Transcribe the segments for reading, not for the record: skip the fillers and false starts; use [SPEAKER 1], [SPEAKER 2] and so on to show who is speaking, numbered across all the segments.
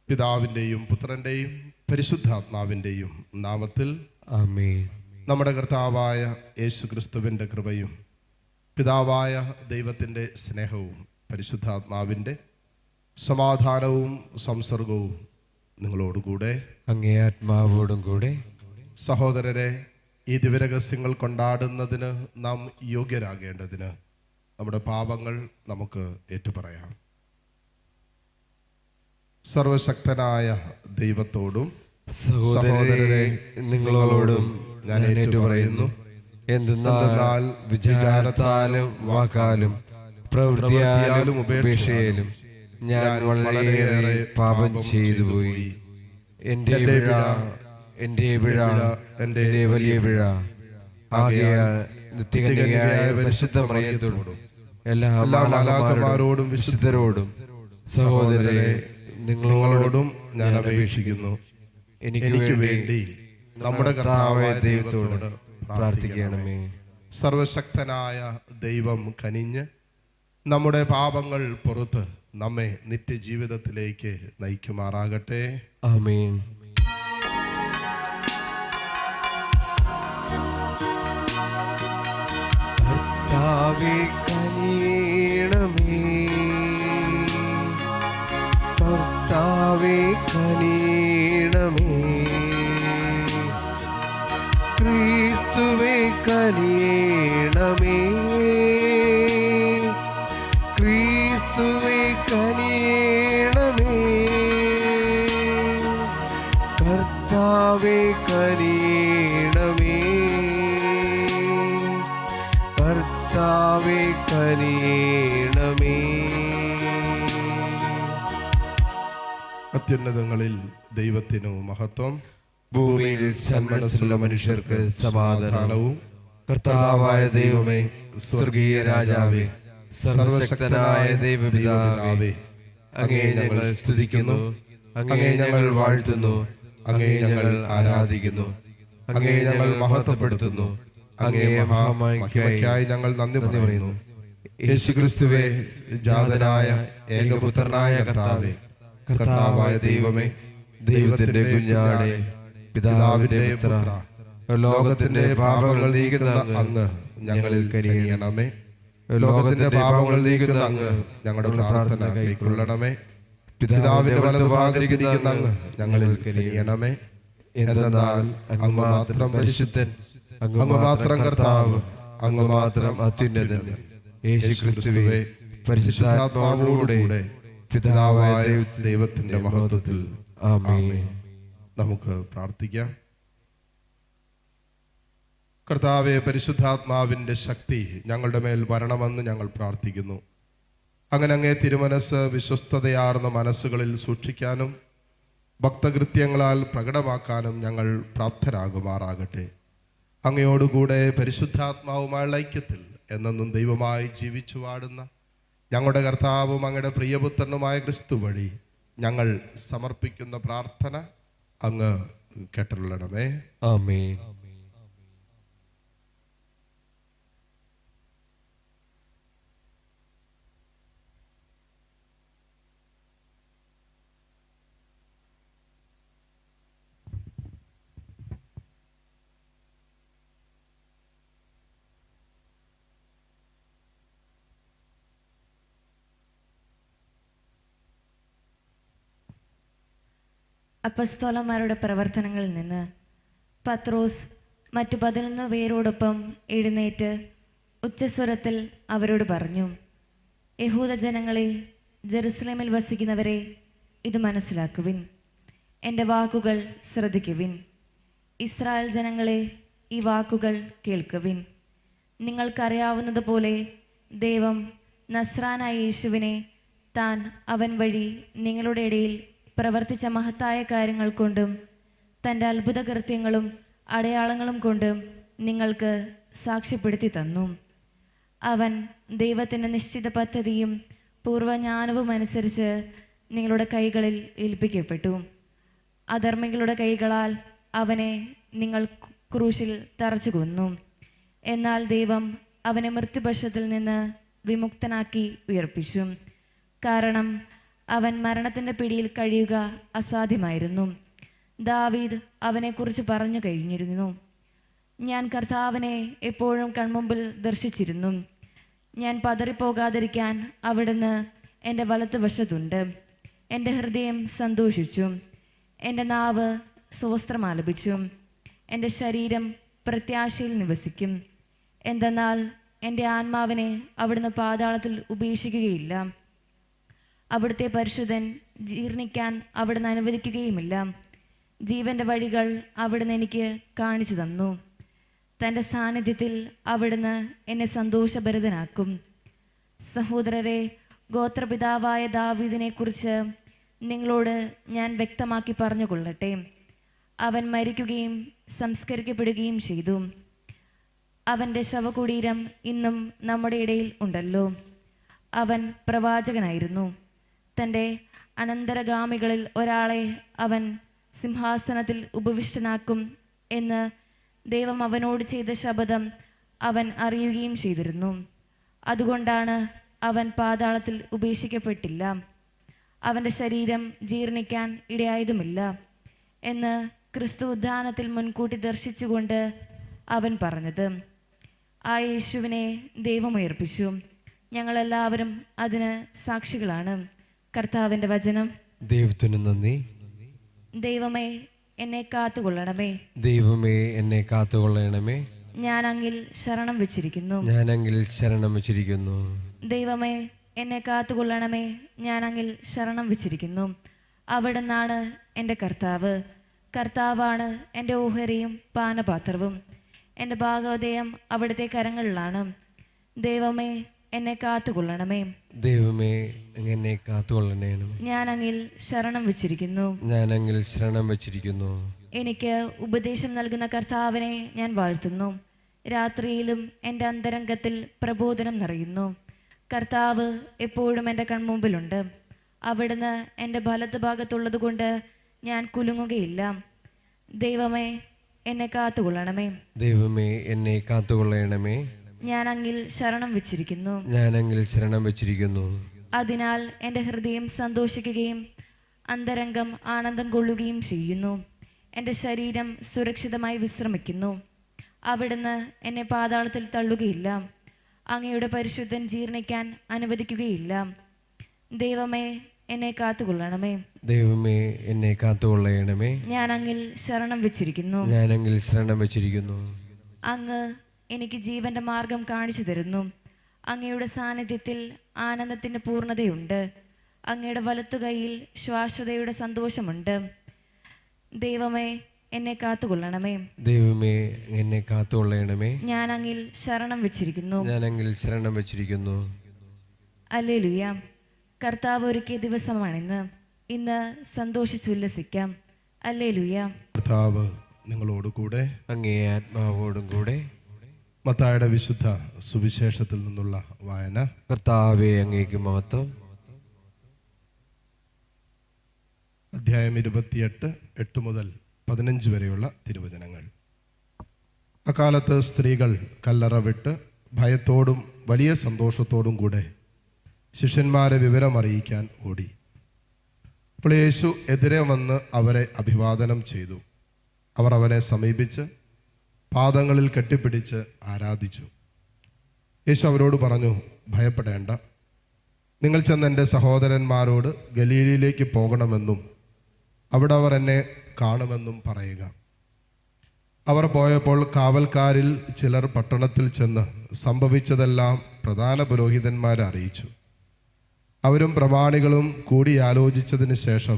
[SPEAKER 1] പിതാവിൻ്റെയും പുത്രൻ്റെയും പരിശുദ്ധാത്മാവിൻ്റെയും നാമത്തിൽ
[SPEAKER 2] ആമേൻ.
[SPEAKER 1] നമ്മുടെ കർത്താവായ യേശുക്രിസ്തുവിൻ്റെ കൃപയും പിതാവായ ദൈവത്തിൻ്റെ സ്നേഹവും പരിശുദ്ധാത്മാവിൻ്റെ സമാധാനവും സംസർഗവും നിങ്ങളോടുകൂടെ
[SPEAKER 2] അങ്ങേ ആത്മാവോടും കൂടെ.
[SPEAKER 1] സഹോദരരെ, ഈ ദിവ്യരഹസ്യങ്ങൾ കൊണ്ടാടുന്നതിന് നാം യോഗ്യരാകേണ്ടതിന് നമ്മുടെ പാപങ്ങൾ നമുക്ക് ഏറ്റുപറയാം. സർവശക്തനായ ദൈവത്തോടും
[SPEAKER 2] സഹോദരരെ, നിങ്ങളോടും ഞാൻ ഏറ്റുപറയുന്നു. എന്തെന്നാൽ വിചാരത്താലും വാക്കാലും പ്രവൃത്തിയാലും ഉപേക്ഷയിലും ഞാൻ വളരെയേറെ പാപം ചെയ്തു പോയി. എൻ്റെ വലിയ പിഴ. ആകയാൽ നിത്യകന്യകയായ പരിശുദ്ധ മറിയത്തോടും എല്ലാ മാലാഖമാരോടും വിശുദ്ധരോടും സഹോദരരെ നിങ്ങളോടും ഞാൻ അപേക്ഷിക്കുന്നു, എനിക്ക് വേണ്ടി നമ്മുടെ കർത്താവായ ദൈവത്തോട് പ്രാർത്ഥിക്കണമേ.
[SPEAKER 1] സർവശക്തനായ ദൈവം കനിഞ്ഞ് നമ്മുടെ പാപങ്ങൾ പുറത്ത് നമ്മെ നിത്യജീവിതത്തിലേക്ക് നയിക്കുമാറാകട്ടെ.
[SPEAKER 2] ആമേൻ. കർത്താവേ കനിയണമേ, കർത്താവേ കനിയണമേ, ക്രിസ്തുവേ കനിയണമേ, ക്രിസ്തുവേ കനിയണമേ, കർത്താവേ കനിയണമേ, കർത്താവേ കനിയണമേ.
[SPEAKER 1] അത്യുന്നതങ്ങളിൽ ദൈവത്തിനു മഹത്വം,
[SPEAKER 2] ഭൂമിയിൽ സന്മനസ്സുള്ള മനുഷ്യർക്ക് സമാധാനവും. കർത്താവായ ദൈവമേ, സ്വർഗീയ രാജാവേ, സർവശക്തനായ ദൈവപിതാവേ, അങ്ങേ ഞങ്ങൾ സ്തുതിക്കുന്നു, അങ്ങേ ഞങ്ങൾ വാഴ്ത്തുന്നു, അങ്ങേ ഞങ്ങൾ ആരാധിക്കുന്നു, അങ്ങേ ഞങ്ങൾ മഹത്വപ്പെടുത്തുന്നു, അങ്ങേ മഹാമഹിമയ്ക്കായി ഞങ്ങൾ നന്ദി പറയുന്നു. യേശുക്രിസ്തുവേ, ജാതനായ ഏകപുത്രനായ കർത്താവേ, കർത്താവായ ദൈവമേ, ദൈവത്തിന്റെ കുഞ്ഞാടേ, പിതാവിന്റെ പുത്ര, ലോകത്തിന്റെ പാപങ്ങൾ നീക്കുന്ന അങ്ങ് ഞങ്ങളിൽ കനിയണമേ. ലോകത്തിന്റെ പാപങ്ങൾ നീക്കുന്ന അങ്ങ് ഞങ്ങളുടെ പ്രാർത്ഥന കൈക്കൊള്ളണമേ. പിതാവിന്റെ വലതുഭാഗത്തിരിക്കുന്ന അങ്ങ് ഞങ്ങളിൽ കനിയണമേ. എന്തെന്നാൽ അങ്ങ് മാത്രം പരിശുദ്ധൻ, അങ്ങ് മാത്രം കർത്താവ്, അങ്ങ് മാത്രം അത്യുന്നതൻ. യേശുക്രിസ്തുവേ, പരിശുദ്ധാത്മാവോടുകൂടെ പിതാവായ
[SPEAKER 1] ദൈവത്തിന്റെ മഹത്വത്തിൽ
[SPEAKER 2] ആമേൻ.
[SPEAKER 1] നമുക്ക് പ്രാർത്ഥിക്കാം. കർത്താവേ, പരിശുദ്ധാത്മാവിൻ്റെ ശക്തി ഞങ്ങളുടെ മേൽ വരണമെന്ന് ഞങ്ങൾ പ്രാർത്ഥിക്കുന്നു. അങ്ങനെ അങ്ങേ തിരുമനസ് വിശ്വസ്തതയാർന്ന മനസ്സുകളിൽ സൂക്ഷിക്കാനും ഭക്തകൃത്യങ്ങളാൽ പ്രകടമാക്കാനും ഞങ്ങൾ പ്രാപ്തരാകുമാറാകട്ടെ. അങ്ങയോടുകൂടെ പരിശുദ്ധാത്മാവുമായുള്ള ഐക്യത്തിൽ എന്നെന്നും ദൈവമായി ജീവിച്ചു വാടുന്ന ഞങ്ങളുടെ കർത്താവും അങ്ങയുടെ പ്രിയപുത്രനുമായ ക്രിസ്തു വഴി ഞങ്ങൾ സമർപ്പിക്കുന്ന പ്രാർത്ഥന അങ്ങ് കേട്ടരുളണമേ.
[SPEAKER 2] ആമേൻ.
[SPEAKER 3] അപ്പസ്തോലന്മാരുടെ പ്രവർത്തനങ്ങളിൽ നിന്ന് പത്രോസ് മറ്റു 11 പേരോടൊപ്പം എഴുന്നേറ്റ് ഉച്ചസ്വരത്തിൽ അവരോട് പറഞ്ഞു, യഹൂദ ജനങ്ങളെ, ജെറുസലേമിൽ വസിക്കുന്നവരെ, ഇത് മനസ്സിലാക്കുവിൻ, എൻ്റെ വാക്കുകൾ ശ്രദ്ധിക്കുവിൻ. ഇസ്രായേൽ ജനങ്ങളെ, ഈ വാക്കുകൾ കേൾക്കുവിൻ. നിങ്ങൾക്കറിയാവുന്നതുപോലെ ദൈവം നസ്രാനായ യേശുവിനെ താൻ അവൻ വഴി നിങ്ങളുടെ ഇടയിൽ പ്രവർത്തിച്ച മഹത്തായ കാര്യങ്ങൾ കൊണ്ടും തൻ്റെ അത്ഭുതകൃത്യങ്ങളും അടയാളങ്ങളും കൊണ്ടും നിങ്ങൾക്ക് സാക്ഷ്യപ്പെടുത്തി തന്നു. അവൻ ദൈവത്തിൻ്റെ നിശ്ചിത പദ്ധതിയും പൂർവ്വജ്ഞാനവും അനുസരിച്ച് നിങ്ങളുടെ കൈകളിൽ ഏൽപ്പിക്കപ്പെട്ടു. അധർമ്മികളുടെ കൈകളാൽ അവനെ നിങ്ങൾ ക്രൂശിൽ തറച്ചു കൊന്നു. എന്നാൽ ദൈവം അവനെ മൃത്യുപക്ഷത്തിൽ നിന്ന് വിമുക്തനാക്കി ഉയർപ്പിച്ചു. കാരണം അവൻ മരണത്തിൻ്റെ പിടിയിൽ കഴിയുക അസാധ്യമായിരുന്നു. ദാവീദ് അവനെക്കുറിച്ച് പറഞ്ഞു കഴിഞ്ഞിരുന്നു: ഞാൻ കർത്താവിനെ എപ്പോഴും കൺമുമ്പിൽ ദർശിച്ചിരുന്നു. ഞാൻ പതറിപ്പോകാതിരിക്കാൻ അവിടുന്ന് എൻ്റെ വലത്തുവശത്തുണ്ട്. എൻ്റെ ഹൃദയം സന്തോഷിച്ചു, എൻ്റെ നാവ് സ്വസ്ത്രമാലപിച്ചു, എൻ്റെ ശരീരം പ്രത്യാശയിൽ നിവസിക്കും. എന്തെന്നാൽ എൻ്റെ ആത്മാവിനെ അവിടുന്ന് പാതാളത്തിൽ ഉപേക്ഷിക്കുകയില്ല. അവിടുത്തെ പരിശുദ്ധൻ ജീർണിക്കാൻ അവിടുന്ന് അനുവദിക്കുകയുമില്ല. ജീവൻ്റെ വഴികൾ അവിടുന്ന് എനിക്ക് കാണിച്ചു തന്നു. തൻ്റെ സാന്നിധ്യത്തിൽ അവിടുന്ന് എന്നെ സന്തോഷഭരിതനാക്കും. സഹോദരരെ, ഗോത്രപിതാവായ ദാവീദിനെക്കുറിച്ച് നിങ്ങളോട് ഞാൻ വ്യക്തമാക്കി പറഞ്ഞുകൊള്ളട്ടെ. അവൻ മരിക്കുകയും സംസ്കരിക്കപ്പെടുകയും ചെയ്തു. അവൻ്റെ ശവകുടീരം ഇന്നും നമ്മുടെ ഇടയിൽ ഉണ്ടല്ലോ. അവൻ പ്രവാചകനായിരുന്നു. തൻ്റെ അനന്തരഗാമികളിൽ ഒരാളെ അവൻ സിംഹാസനത്തിൽ ഉപവിഷ്ടനാക്കും എന്ന് ദൈവം അവനോട് ചെയ്ത ശപഥം അവൻ അറിയുകയും ചെയ്തിരുന്നു. അതുകൊണ്ടാണ് അവൻ പാതാളത്തിൽ ഉപേക്ഷിക്കപ്പെട്ടില്ല. അവൻ്റെ ശരീരം ജീർണിക്കാൻ ഇടയായതുമില്ല എന്ന് ക്രിസ്തു ഉദ്ധാനത്തിൽ മുൻകൂട്ടി ദർശിച്ചുകൊണ്ട് അവൻ പറഞ്ഞത്. ആ യേശുവിനെ ദൈവം ഉയർപ്പിച്ചു. ഞങ്ങളെല്ലാവരും അതിന് സാക്ഷികളാണ്. കർത്താവിൻ്റെ വചനം.
[SPEAKER 2] ദൈവത്തിന് നന്ദി.
[SPEAKER 3] ദൈവമേ, എന്നെ കാത്തുകൊള്ളണമേ.
[SPEAKER 2] ദൈവമേ, എന്നെ കാത്തുകൊള്ളണമേ.
[SPEAKER 3] ഞാൻ അങ്ങിൽ ശരണം വെച്ചിരിക്കുന്നു.
[SPEAKER 2] ഞാൻ അങ്ങിൽ ശരണം വെച്ചിരിക്കുന്നു.
[SPEAKER 3] ദൈവമേ, എന്നെ കാത്തുകൊള്ളണമേ. ഞാൻ അങ്ങിൽ ശരണം വെച്ചിരിക്കുന്നു. അവിടുന്നാണ് എൻ്റെ കർത്താവ്. കർത്താവാണ് എൻ്റെ ഓഹരിയും പാനപാത്രവും. എൻ്റെ ഭാഗവതയം അവിടുത്തെ കരങ്ങളിലാണ്. ദൈവമേ, എന്നെ കാത്തുകൊള്ളണമേ.
[SPEAKER 2] ദൈവമേ, എന്നെ കാത്തുകൊള്ളണമേ.
[SPEAKER 3] ഞാൻ അങ്ങിൽ ശരണം വെച്ചിരിക്കുന്നു.
[SPEAKER 2] ഞാൻ അങ്ങിൽ ശരണം വെച്ചിരിക്കുന്നു.
[SPEAKER 3] എനിക്ക് ഉപദേശം നൽകുന്ന കർത്താവിനെ ഞാൻ വാഴ്ത്തുന്നു. രാത്രിയിലും എൻ്റെ അന്തരംഗത്തിൽ പ്രബോധനം നിറയുന്നു. കർത്താവ് എപ്പോഴും എൻ്റെ കൺമുമ്പിലുണ്ട്. അവിടുന്ന് എൻ്റെ വലത്ത് ഭാഗത്തുള്ളത് കൊണ്ട് ഞാൻ കുലുങ്ങുകയില്ല. ദൈവമേ, എന്നെ കാത്തുകൊള്ളണമേ.
[SPEAKER 2] ദൈവമേ, എന്നെ കാത്തുകൊള്ളണമേ.
[SPEAKER 3] ഞാൻ അങ്ങിൽ ശരണം വെച്ചിരിക്കുന്നു.
[SPEAKER 2] ഞാൻ അങ്ങിൽ ശരണം വെച്ചിരിക്കുന്നു.
[SPEAKER 3] അതിനാൽ എൻ്റെ ഹൃദയം സന്തോഷിക്കുകയും അന്തരംഗം ആനന്ദം കൊള്ളുകയും ചെയ്യുന്നു. എൻ്റെ ശരീരം സുരക്ഷിതമായി വിശ്രമിക്കുന്നു. അവിടുന്ന് എന്നെ പാതാളത്തിൽ തള്ളുകയില്ല. അങ്ങയുടെ പരിശുദ്ധൻ ജീർണിക്കാൻ അനുവദിക്കുകയില്ല. ദൈവമേ, എന്നെ കാത്തുകൊള്ളണമേ.
[SPEAKER 2] ദൈവമേ, എന്നെ കാത്തുകൊള്ളണമേ.
[SPEAKER 3] ഞാൻ അങ്ങിൽ ശരണം വെച്ചിരിക്കുന്നു.
[SPEAKER 2] ഞാൻ അങ്ങിൽ ശരണം വെച്ചിരിക്കുന്നു.
[SPEAKER 3] അങ്ങ് എനിക്ക് ജീവന്റെ മാർഗം കാണിച്ചു തരുന്നു. അങ്ങയുടെ സാന്നിധ്യത്തിൽ ആനന്ദത്തിൻ്റെ പൂർണ്ണതയുണ്ട്. അങ്ങയുടെ വലത്തുകൈയിൽ ശ്വാസതയുടെ സന്തോഷമുണ്ട്. ദൈവമേ, എന്നെ കാത്തുകൊള്ളണമേ.
[SPEAKER 2] ദൈവമേ, എന്നെ കാത്തുകൊള്ളണമേ.
[SPEAKER 3] ഞാൻ അങ്ങിൽ ശരണം വെച്ചിരിക്കുന്നു.
[SPEAKER 2] ഞാൻ അങ്ങിൽ ശരണം വെച്ചിരിക്കുന്നു.
[SPEAKER 3] ഹല്ലേലൂയ. കർത്താവ് ഒരുക്കിയ ദിവസമാണിന്ന്. ഇന്ന് സന്തോഷിച്ചുല്ലസിക്കാം. ഹല്ലേലൂയ.
[SPEAKER 1] കർത്താവ് നിങ്ങളോടുകൂടെ.
[SPEAKER 2] അങ്ങേ ആത്മാവോടും കൂടെ.
[SPEAKER 1] മത്തായിയുടെ വിശുദ്ധ സുവിശേഷത്തിൽ നിന്നുള്ള വായന.
[SPEAKER 2] കർത്താവേ, അങ്ങേക്ക് മഹത്വം.
[SPEAKER 1] അധ്യായം 28, 8 മുതൽ 15 വരെയുള്ള തിരുവചനങ്ങൾ. അക്കാലത്ത് സ്ത്രീകൾ കല്ലറ വിട്ട് ഭയത്തോടും വലിയ സന്തോഷത്തോടും കൂടെ ശിഷ്യന്മാരെ വിവരമറിയിക്കാൻ ഓടി. അപ്പോൾ യേശു എതിരെ വന്ന് അവരെ അഭിവാദനം ചെയ്തു. അവർ അവനെ സമീപിച്ച് പാദങ്ങളിൽ കെട്ടിപ്പിടിച്ച് ആരാധിച്ചു. യേശു അവരോട് പറഞ്ഞു, ഭയപ്പെടേണ്ട. നിങ്ങൾ ചെന്ന് എൻ്റെ സഹോദരന്മാരോട് ഗലീലയിലേക്ക് പോകണമെന്നും അവിടെ അവർ എന്നെ കാണുമെന്നും പറയുക. അവർ പോയപ്പോൾ കാവൽക്കാരിൽ ചിലർ പട്ടണത്തിൽ ചെന്ന് സംഭവിച്ചതെല്ലാം പ്രധാന പുരോഹിതന്മാരെ അറിയിച്ചു. അവരും പ്രമാണികളും കൂടിയാലോചിച്ചതിന് ശേഷം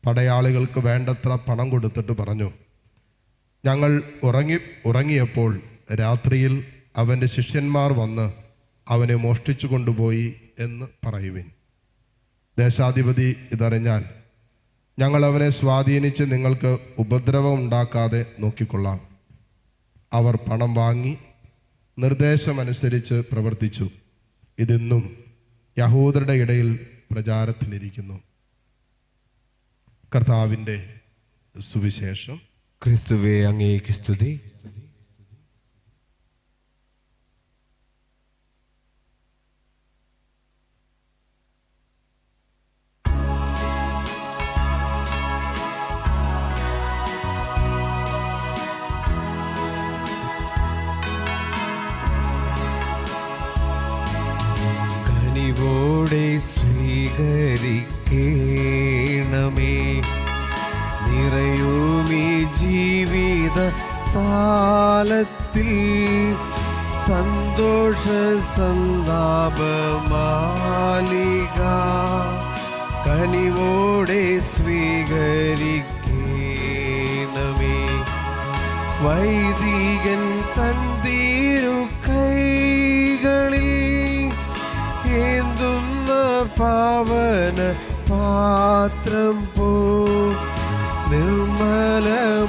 [SPEAKER 1] പടയാളികൾക്ക് വേണ്ടത്ര പണം കൊടുത്തിട്ട് പറഞ്ഞു, ഞങ്ങൾ ഉറങ്ങിയപ്പോൾ രാത്രിയിൽ അവൻ്റെ ശിഷ്യന്മാർ വന്ന് അവനെ മോഷ്ടിച്ചു കൊണ്ടുപോയി എന്ന് പറയുവിൻ. ദേശാധിപതി ഇതറിഞ്ഞാൽ ഞങ്ങൾ അവനെ സ്വാധീനിച്ച് നിങ്ങൾക്ക് ഉപദ്രവം ഉണ്ടാക്കാതെ നോക്കിക്കൊള്ളാം. അവർ പണം വാങ്ങി നിർദ്ദേശമനുസരിച്ച് പ്രവർത്തിച്ചു. ഇതിന്നും യഹൂദരുടെ ഇടയിൽ പ്രചാരത്തിലിരിക്കുന്നു. കർത്താവിൻ്റെ സുവിശേഷം.
[SPEAKER 2] ക്രിസ്തുവേ, അങ്ങേക്ക് സ്തുതി. നിറയൂമീ ജീവിത താലത്തിൽ സന്തോഷ സന്താപമാലിക കനിവോടെ സ്വീകരിക്കണമേ. വൈദികൻ തന്തിരു കൈകളിൽ ഏന്തുന്ന പാവന പാത്രം പോ നിർമ്മലമല്ലേലും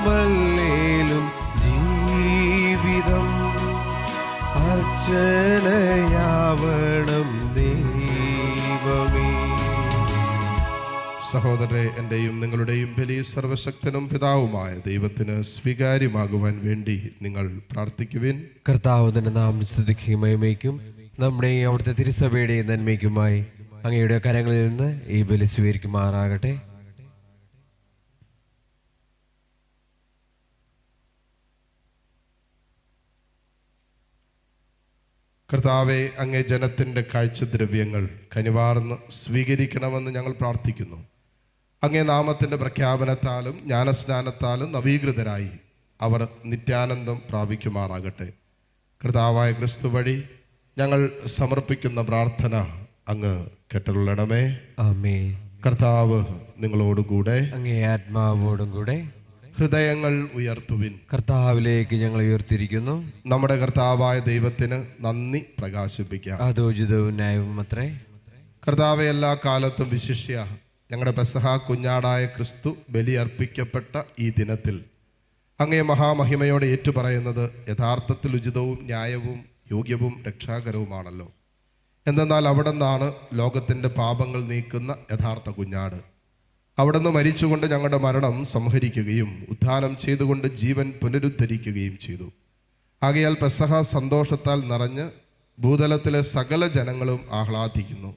[SPEAKER 2] ജീവിതം അർച്ചനയാവണം ദൈവമേ.
[SPEAKER 1] സഹോദരരെ, എൻ്റെയും നിങ്ങളുടെയും ബലി സർവശക്തനും പിതാവുമായ ദൈവത്തിന് സ്വീകാര്യമാകുവാൻ വേണ്ടി നിങ്ങൾ പ്രാർത്ഥിക്കുവിൻ.
[SPEAKER 2] കർത്താവിന്റെ നാമം സ്തുതിക്കുകയും മഹിമയ്ക്കും നമ്മുടെ അവിടുത്തെ തിരുസഭയുടെ നന്മയ്ക്കുമായി അങ്ങയുടെ കരങ്ങളിൽ നിന്ന് ഈ ബലി സ്വീകരിക്കുമാറാകട്ടെ.
[SPEAKER 1] കർത്താവെ, അങ്ങേ ജനത്തിൻ്റെ കാഴ്ചദ്രവ്യങ്ങൾ കനിവാർന്ന് സ്വീകരിക്കണമെന്ന് ഞങ്ങൾ പ്രാർത്ഥിക്കുന്നു. അങ്ങേ നാമത്തിൻ്റെ പ്രഖ്യാപനത്താലും ജ്ഞാനസ്നാനത്താലും നവീകൃതരായി അവർ നിത്യാനന്ദം പ്രാപിക്കുമാറാകട്ടെ. കർത്താവായ ക്രിസ്തു വഴി ഞങ്ങൾ സമർപ്പിക്കുന്ന പ്രാർത്ഥന അങ്ങ് കേട്ടരുളണമേ.
[SPEAKER 2] ആമേൻ.
[SPEAKER 1] കർത്താവ് നിങ്ങളോടുകൂടെ.
[SPEAKER 2] അങ്ങേ ആത്മാവോടും കൂടെ.
[SPEAKER 1] ഹൃദയങ്ങൾ ഉയർത്തുവിൻ.
[SPEAKER 2] കർത്താവിലേക്ക് ഞങ്ങൾ ഉയർത്തിരിക്കുന്നു.
[SPEAKER 1] നമ്മുടെ കർത്താവായ ദൈവത്തിന് നന്ദി പ്രകാശിപ്പിക്കാം.
[SPEAKER 2] അതോചിതവും ന്യായവും അത്രേ.
[SPEAKER 1] കർത്താവെ, എല്ലാ കാലത്തും വിശിഷ്യ ഞങ്ങളുടെ പെസഹ കുഞ്ഞാടായ ക്രിസ്തു ബലിയർപ്പിക്കപ്പെട്ട ഈ ദിനത്തിൽ അങ്ങേ മഹാമഹിമയോടെ ഏറ്റുപറയുന്നത് യഥാർത്ഥത്തിൽ ഉചിതവും ന്യായവും യോഗ്യവും രക്ഷാകരവുമാണല്ലോ. എന്തെന്നാൽ അവിടെ നിന്നാണ് ലോകത്തിൻ്റെ പാപങ്ങൾ നീക്കുന്ന യഥാർത്ഥ കുഞ്ഞാട്. അവിടുന്ന് മരിച്ചുകൊണ്ട് ഞങ്ങളുടെ മരണം സംഹരിക്കുകയും ഉത്ഥാനം ചെയ്തുകൊണ്ട് ജീവൻ പുനരുദ്ധരിക്കുകയും ചെയ്തു. ആകയാൽ പെസഹ സന്തോഷത്താൽ നിറഞ്ഞ് ഭൂതലത്തിലെ സകല ജനങ്ങളും ആഹ്ലാദിക്കുന്നു.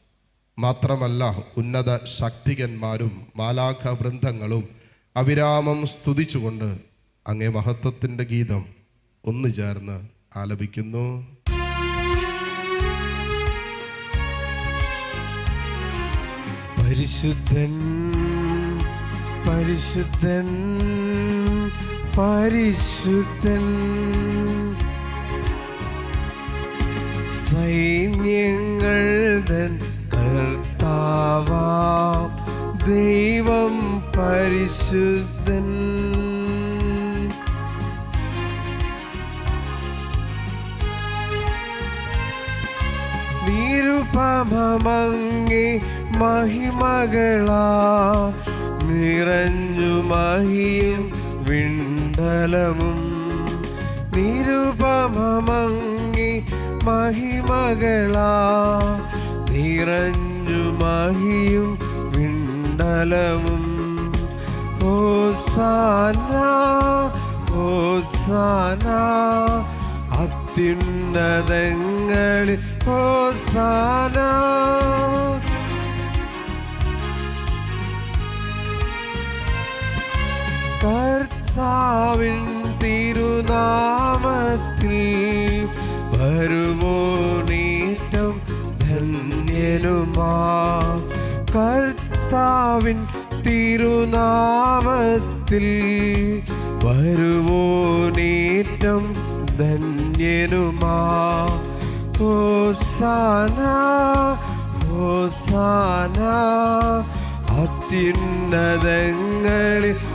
[SPEAKER 1] മാത്രമല്ല, ഉന്നത ശക്തികന്മാരും മാലാഖ വൃന്ദങ്ങളും അവിരാമം സ്തുതിച്ചുകൊണ്ട് അങ്ങേ മഹത്വത്തിൻ്റെ ഗീതം ഒന്നു ചേർന്ന് ആലപിക്കുന്നു.
[SPEAKER 2] പരിശുദ്ധൻ പരിശുദ്ധൻ പരിശുദ്ധൻ സൈന്യങ്ങൾ തൻ കർത്താവാം ദൈവം പരിശുദ്ധൻ. നിരുപമങ്ങേ മഹിമകളാ നിറഞ്ഞു മഹിയും വിണ്ടലമും. നിരുപമങ്ങേ മഹിമകളാ നിറഞ്ഞു മഹിയും വിണ്ടലമും. ഹോസാന ഹോസാന അത്യുന്നതങ്ങളിൽ ഹോസാന. കർത്താവിൻ തിരുനാമത്തിൽ വരുമോനേറ്റം ധന്യനുമാ. കർത്താവിൻ തിരുനാമത്തിൽ വരുമോനേറ്റം ധന്യനുമാ. ഹോസാന ഹോസാന അത്യുന്നതങ്ങളിൽ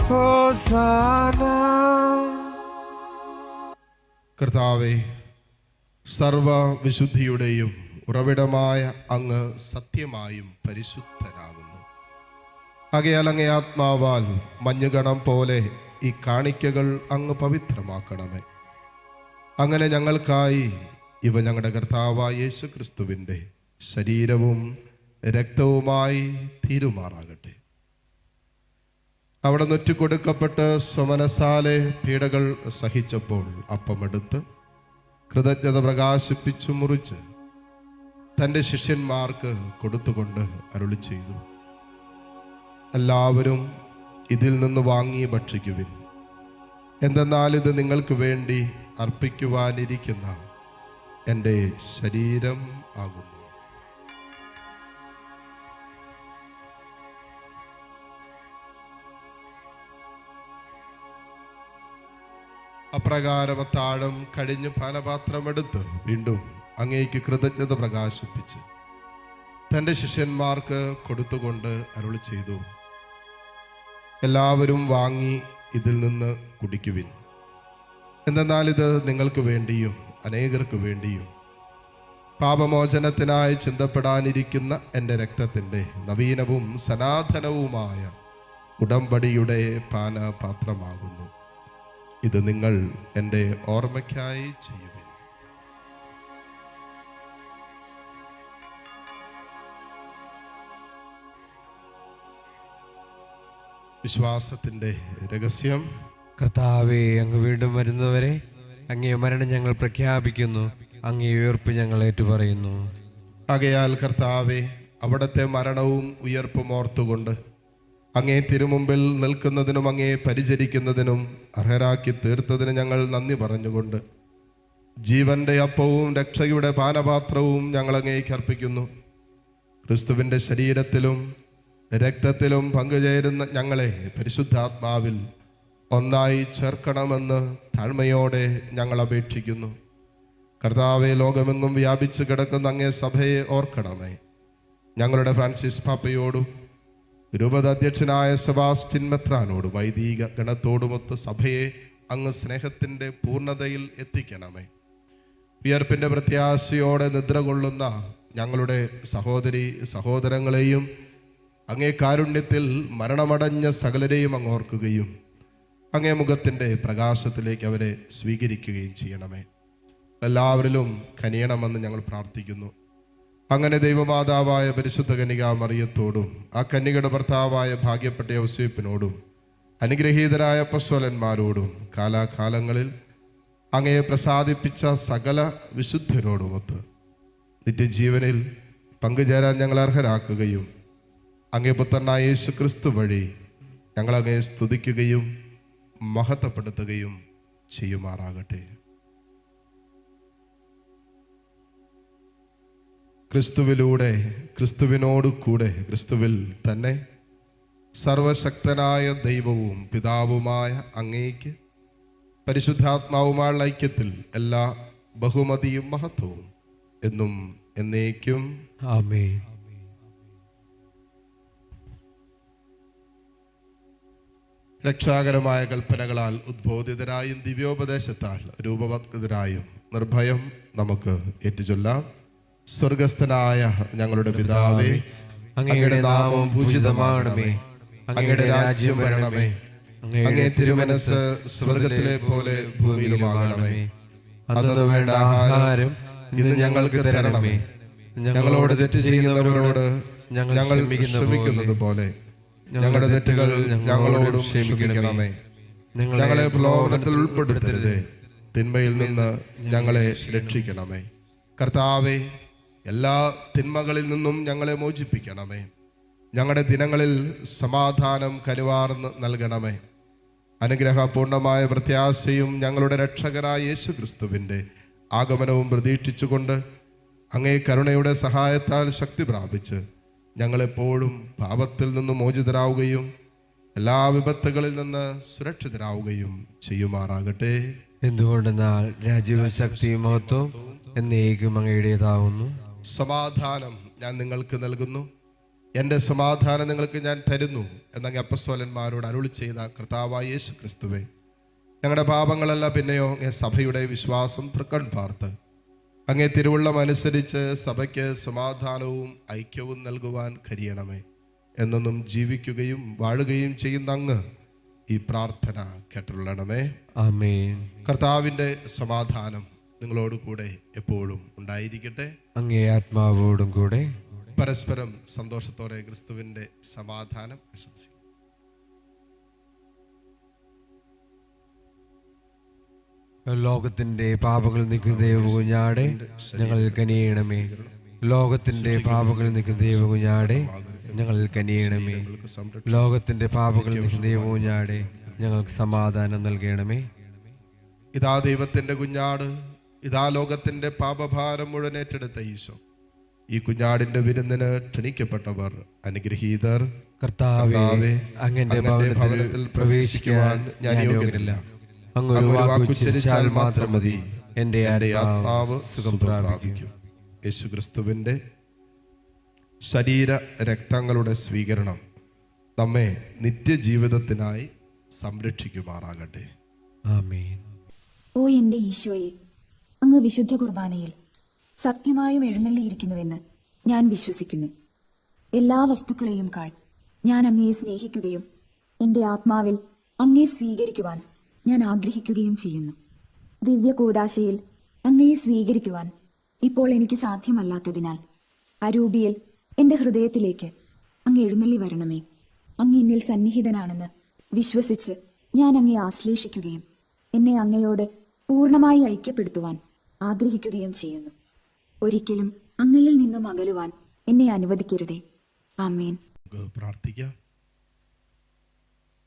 [SPEAKER 2] ഹോസാന.
[SPEAKER 1] കർത്താവേ, സർവവിശുദ്ധിയുടെയും ഉറവിടമായ അങ്ങ് സത്യമായും പരിശുദ്ധനാകുന്നു. ആകയാൽ അങ്ങേ ആത്മാവാൽ മഞ്ഞുകണം പോലെ ഈ കാണിക്കകൾ അങ്ങ് പവിത്രമാക്കണമേ. അങ്ങനെ ഞങ്ങൾക്കായി ഇവ ഞങ്ങളുടെ കർത്താവായ യേശു ക്രിസ്തുവിൻ്റെ ശരീരവും രക്തവുമായി തീരുമാറാകട്ടെ. അവിടെ നൊറ്റിക്കൊടുക്കപ്പെട്ട് സ്വമനസാലെ പീഡകൾ സഹിച്ചപ്പോൾ അപ്പമെടുത്ത് കൃതജ്ഞത പ്രകാശിപ്പിച്ചു മുറിച്ച് തൻ്റെ ശിഷ്യന്മാർക്ക് കൊടുത്തുകൊണ്ട് അരുളി ചെയ്തു, എല്ലാവരും ഇതിൽ നിന്ന് വാങ്ങി ഭക്ഷിക്കുവിൻ. എന്തെന്നാൽ ഇത് നിങ്ങൾക്ക് വേണ്ടി അർപ്പിക്കുവാനിരിക്കുന്ന എൻ്റെ ശരീരം ആകുന്നു. അപ്രകാരം അത്താഴം കഴിഞ്ഞ് പാനപാത്രമെടുത്ത് വീണ്ടും അങ്ങേക്ക് കൃതജ്ഞത പ്രകാശിപ്പിച്ച് തൻ്റെ ശിഷ്യന്മാർക്ക് കൊടുത്തുകൊണ്ട് അരുളി ചെയ്തു, എല്ലാവരും വാങ്ങി ഇതിൽ നിന്ന് കുടിക്കുവിൻ. എന്തെന്നാൽ ഇത് നിങ്ങൾക്ക് വേണ്ടിയും അനേകർക്ക് വേണ്ടിയും പാപമോചനത്തിനായി ചിന്തപ്പെടാനിരിക്കുന്ന എൻ്റെ രക്തത്തിൻ്റെ നവീനവും സനാതനവുമായ ഉടമ്പടിയുടെ പാനപാത്രമാകുന്നു. ഇത് നിങ്ങൾ എൻ്റെ ഓർമ്മയ്ക്കായി ചെയ്യുവിൻ. വിശ്വാസത്തിൻ്റെ രഹസ്യം.
[SPEAKER 2] കർത്താവേ, അങ്ങ് വീണ്ടും വരുന്നവരെ അങ്ങേ മരണം ഞങ്ങൾ പ്രഖ്യാപിക്കുന്നു, അങ്ങേ ഉയർപ്പ് ഞങ്ങൾ ഏറ്റുപറയുന്നു.
[SPEAKER 1] ആകയാൽ കർത്താവേ, അവിടുത്തെ മരണവും ഉയർപ്പും ഓർത്തുകൊണ്ട് അങ്ങേ തിരുമുമ്പിൽ നിൽക്കുന്നതിനും അങ്ങേ പരിചരിക്കുന്നതിനും അർഹരാക്കി തീർത്തതിന് ഞങ്ങൾ നന്ദി പറഞ്ഞുകൊണ്ട് ജീവന്റെ അപ്പവും രക്ഷയുടെ പാനപാത്രവും ഞങ്ങൾ അങ്ങേക്ക് അർപ്പിക്കുന്നു. ക്രിസ്തുവിൻ്റെ ശരീരത്തിലും രക്തത്തിലും പങ്കുചേരുന്ന ഞങ്ങളെ പരിശുദ്ധാത്മാവിൽ ഒന്നായി ചേർക്കണമെന്ന് താഴ്മയോടെ ഞങ്ങൾ അപേക്ഷിക്കുന്നു. കർത്താവെ, ലോകമെങ്ങും വ്യാപിച്ചു കിടക്കുന്ന അങ്ങേ സഭയെ ഓർക്കണമേ. ഞങ്ങളുടെ ഫ്രാൻസിസ് പാപ്പയോടും രൂപത അധ്യക്ഷനായ സെബാസ്റ്റ്യൻ മെത്രാനോടും വൈദിക ഗണത്തോടുമൊത്ത് സഭയെ അങ്ങ് സ്നേഹത്തിൻ്റെ പൂർണ്ണതയിൽ എത്തിക്കണമേ. ഉയർപ്പിൻ്റെ പ്രത്യാശയോടെ നിദ്ര കൊള്ളുന്ന ഞങ്ങളുടെ സഹോദരി സഹോദരങ്ങളെയും അങ്ങേ കാരുണ്യത്തിൽ മരണമടഞ്ഞ സകലരെയും അങ്ങ് ഓർക്കുകയും അങ്ങേ മുഖത്തിൻ്റെ പ്രകാശത്തിലേക്ക് അവരെ സ്വീകരിക്കുകയും ചെയ്യണമേ. എല്ലാവരിലും കനിയണമെന്ന് ഞങ്ങൾ പ്രാർത്ഥിക്കുന്നു. അങ്ങനെ ദൈവമാതാവായ പരിശുദ്ധ കന്യകാ മറിയത്തോടും ആ കന്യകയുടെ ഭർത്താവായ ഭാഗ്യപ്പെട്ട യൗസേപ്പിനോടും അനുഗ്രഹീതരായ അപ്പോസ്തലന്മാരോടും കാലാകാലങ്ങളിൽ അങ്ങയെ പ്രസാദിപ്പിച്ച സകല വിശുദ്ധരോടുമൊത്ത് നിത്യജീവനിൽ പങ്കുചേരാൻ ഞങ്ങൾ അർഹരാക്കുകയും അങ്ങേ പുത്രനായ യേശു ക്രിസ്തു വഴി ഞങ്ങൾ അങ്ങയെ സ്തുതിക്കുകയും മഹത്വപ്പെടുത്തുകയും ചെയ്യുമാറാകട്ടെ. ക്രിസ്തുവിലൂടെ, ക്രിസ്തുവിനോട് കൂടെ, ക്രിസ്തുവിൽ തന്നെ സർവശക്തനായ ദൈവവും പിതാവുമായ അങ്ങേക്ക് പരിശുദ്ധാത്മാവുമായുള്ള ഐക്യത്തിൽ എല്ലാ ബഹുമതിയും മഹത്വവും എന്നും എന്നേക്കും
[SPEAKER 2] ആമേൻ.
[SPEAKER 1] രക്ഷാകരമായ കൽപ്പനകളാൽ ഉദ്ബോധിതരായും ദിവ്യോപദേശത്താൽ രൂപവത്കൃതരായും നിർഭയം നമുക്ക് ഏറ്റുചൊല്ലാം. സ്വർഗസ്ഥനായ ഞങ്ങളുടെ പിതാവേ, അങ്ങയുടെ നാമം പൂജിതമാകണമേ, അങ്ങയുടെ രാജ്യം വരണമേ, അങ്ങേ തിരുമനസ് സ്വർഗത്തിലെ പോലെ ഭൂമിയിലുമാകണമേ. അന്നു വേണ്ട ആഹാരം ഇന്ന് ഞങ്ങൾക്ക് തരണമേ. ഞങ്ങളോട് തെറ്റ് ചെയ്യുന്നവരോട് ഞങ്ങൾ ക്ഷമിക്കുന്നത് പോലെ ഞങ്ങളുടെ തെറ്റുകൾ ഞങ്ങളോടും ക്ഷമിക്കണമേ. ഞങ്ങളെ പ്രലോഭനത്തിൽ ഉൾപ്പെടുത്തരുതേ, തിന്മയിൽ നിന്ന് ഞങ്ങളെ രക്ഷിക്കണമേ. കർത്താവേ, എല്ലാ തിന്മകളിൽ നിന്നും ഞങ്ങളെ മോചിപ്പിക്കണമേ. ഞങ്ങളുടെ ദിനങ്ങളിൽ സമാധാനം കനിവാർന്ന് നൽകണമേ. അനുഗ്രഹപൂർണമായ പ്രത്യാശയും ഞങ്ങളുടെ രക്ഷകനായ യേശു ക്രിസ്തുവിൻ്റെ ആഗമനവും പ്രതീക്ഷിച്ചുകൊണ്ട് അങ്ങേ കരുണയുടെ സഹായത്താൽ ശക്തി പ്രാപിച്ച് ഞങ്ങളെപ്പോഴും പാപത്തിൽ നിന്ന് മോചിതരാവുകയും എല്ലാ വിപത്തുകളിൽ നിന്ന് സുരക്ഷിതരാവുകയും ചെയ്യുമാറാകട്ടെ.
[SPEAKER 2] എന്തുകൊണ്ടെന്നാൽ രാജ്യവും ശക്തിയും മഹത്വവും എന്നേക്കും അങ്ങയുടേതാവുന്നു.
[SPEAKER 1] സമാധാനം ഞാൻ നിങ്ങൾക്ക് നൽകുന്നു, എൻ്റെ സമാധാനം നിങ്ങൾക്ക് ഞാൻ തരുന്നു എന്നങ്ങ് അപ്പോസ്തലന്മാരോട് അരുളി ചെയ്ത കർത്താവായ യേശു ക്രിസ്തുവേ, ഞങ്ങളുടെ പാപങ്ങളല്ല പിന്നെയോ അങ്ങേ സഭയുടെ വിശ്വാസം തൃക്കൺ പാർത്ത് അങ്ങേ തിരുവുള്ളം അനുസരിച്ച് സഭയ്ക്ക് സമാധാനവും ഐക്യവും നൽകുവാൻ കഴിയണമേ. എന്നൊന്നും ജീവിക്കുകയും വാഴുകയും ചെയ്യുന്ന അങ്ങ് ഈ പ്രാർത്ഥന കേട്ടുള്ളണമേ.
[SPEAKER 2] ആമേൻ.
[SPEAKER 1] കർത്താവിൻ്റെ സമാധാനം നിങ്ങളോട് കൂടെ എപ്പോഴും ഉണ്ടായിരിക്കട്ടെ.
[SPEAKER 2] അങ്ങേ ആത്മാവോടും കൂടെ.
[SPEAKER 1] പരസ്പരം സന്തോഷത്തോടെ ക്രിസ്തുവിൻ്റെ സമാധാനം ആശംസിക്കും.
[SPEAKER 2] ലോകത്തിന്റെ പാപങ്ങൾ നീക്കുന്ന ദൈവകുഞ്ഞാടെ ഞങ്ങളിൽ കനിയണമേ. ലോകത്തിന്റെ പാപങ്ങൾ നീക്കുന്ന ദൈവകുഞ്ഞാടെ ഞങ്ങളിൽ കനിയണമേ. ലോകത്തിന്റെ പാപങ്ങൾ നീക്കുന്ന ദൈവകുഞ്ഞാടെ ഞങ്ങൾക്ക് സമാധാനം നൽകണമേ.
[SPEAKER 1] ഇതാ ദൈവത്തിന്റെ കുഞ്ഞാട്, ഇതാ ലോകത്തിന്റെ പാപഭാരം മുഴുവൻ ഏറ്റെടുത്ത ഈശോ. ഈ കുഞ്ഞാടിന്റെ വിരുന്നിന് ക്ഷണിക്കപ്പെട്ടവർ അനുഗ്രഹീതർ.
[SPEAKER 2] കർത്താവേ, അങ്ങന്റെ ഭവനത്തിൽ പ്രവേശിക്കുവാൻ ഞാൻ യോഗ്യനല്ല. അങ്ങൊരു വാക്കുച്ചരിച്ചാൽ മാത്രം മതി, എൻ്റെ
[SPEAKER 1] ആത്മാവ്
[SPEAKER 2] സുഖം പ്രാപിക്കും.
[SPEAKER 1] യേശുക്രിസ്തുവിൻ്റെ ശരീര രക്തങ്ങളുടെ സ്വീകരണം നമ്മെ നിത്യജീവിതത്തിനായി സംരക്ഷിക്കുമാറാകട്ടെ.
[SPEAKER 2] ആമേൻ.
[SPEAKER 4] ഓ എൻ്റെ ഈശോയെ, അങ്ങ് വിശുദ്ധ കുർബാനയിൽ സത്യമായും എഴുന്നള്ളിയിരിക്കുന്നുവെന്ന് ഞാൻ വിശ്വസിക്കുന്നു. എല്ലാ വസ്തുക്കളെയും കാൾ ഞാൻ അങ്ങയെ സ്നേഹിക്കുകയും എൻ്റെ ആത്മാവിൽ അങ്ങയെ സ്വീകരിക്കുവാൻ ഞാൻ ആഗ്രഹിക്കുകയും ചെയ്യുന്നു. ദിവ്യ കൂദാശയിൽ അങ്ങയെ സ്വീകരിക്കുവാൻ ഇപ്പോൾ എനിക്ക് സാധ്യമല്ലാത്തതിനാൽ അരൂപിയിൽ എൻ്റെ ഹൃദയത്തിലേക്ക് അങ്ങ് എഴുന്നള്ളി വരണമേ. അങ്ങ് എന്നിൽ സന്നിഹിതനാണെന്ന് വിശ്വസിച്ച് ഞാൻ അങ്ങയെ ആശ്ലേഷിക്കുകയും എന്നെ അങ്ങയോട് പൂർണ്ണമായി ഐക്യപ്പെടുത്തുവാൻ ആഗ്രഹിക്കുകയും ചെയ്യുന്നു. ഒരിക്കലും അങ്ങയിൽ നിന്നും അകലുവാൻ എന്നെ അനുവദിക്കരുതേ. ആമേൻ.
[SPEAKER 1] നമുക്ക് പ്രാർത്ഥിക്കാം.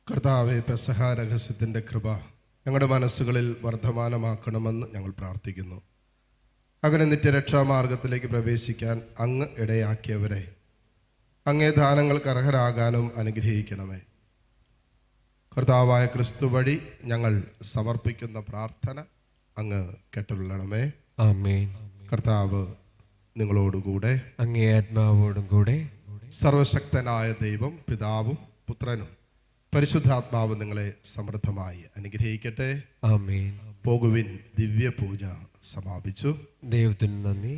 [SPEAKER 1] കർത്താവേ, പെസഹ രഹസ്യത്തിൻ്റെ കൃപ ഞങ്ങളുടെ മനസ്സുകളിൽ വർദ്ധമാനമാക്കണമെന്ന് ഞങ്ങൾ പ്രാർത്ഥിക്കുന്നു. അങ്ങനെ നിത്യരക്ഷാമാർഗത്തിലേക്ക് പ്രവേശിക്കാൻ അങ്ങ് ഇടയാക്കിയവരെ അങ്ങേ ദാനങ്ങൾക്ക് അർഹരാകാനും അനുഗ്രഹിക്കണമേ. കർത്താവായ ക്രിസ്തു വഴി ഞങ്ങൾ സമർപ്പിക്കുന്ന പ്രാർത്ഥന അങ്ങ് കേട്ടുകൊള്ളണമേ.
[SPEAKER 2] ആമേൻ.
[SPEAKER 1] കർത്താവ് നിങ്ങളോടുകൂടെ,
[SPEAKER 2] അങ്ങേ ആത്മാവോടും കൂടെ.
[SPEAKER 1] സർവശക്തനായ ദൈവം പിതാവും പുത്രനും പരിശുദ്ധാത്മാവ് നിങ്ങളെ സമൃദ്ധമായി അനുഗ്രഹിക്കട്ടെ.
[SPEAKER 2] ആമേൻ.
[SPEAKER 1] പോകുവിൻ, ദിവ്യ പൂജ സമാപിച്ചു.
[SPEAKER 2] ദൈവത്തിന് നന്ദി.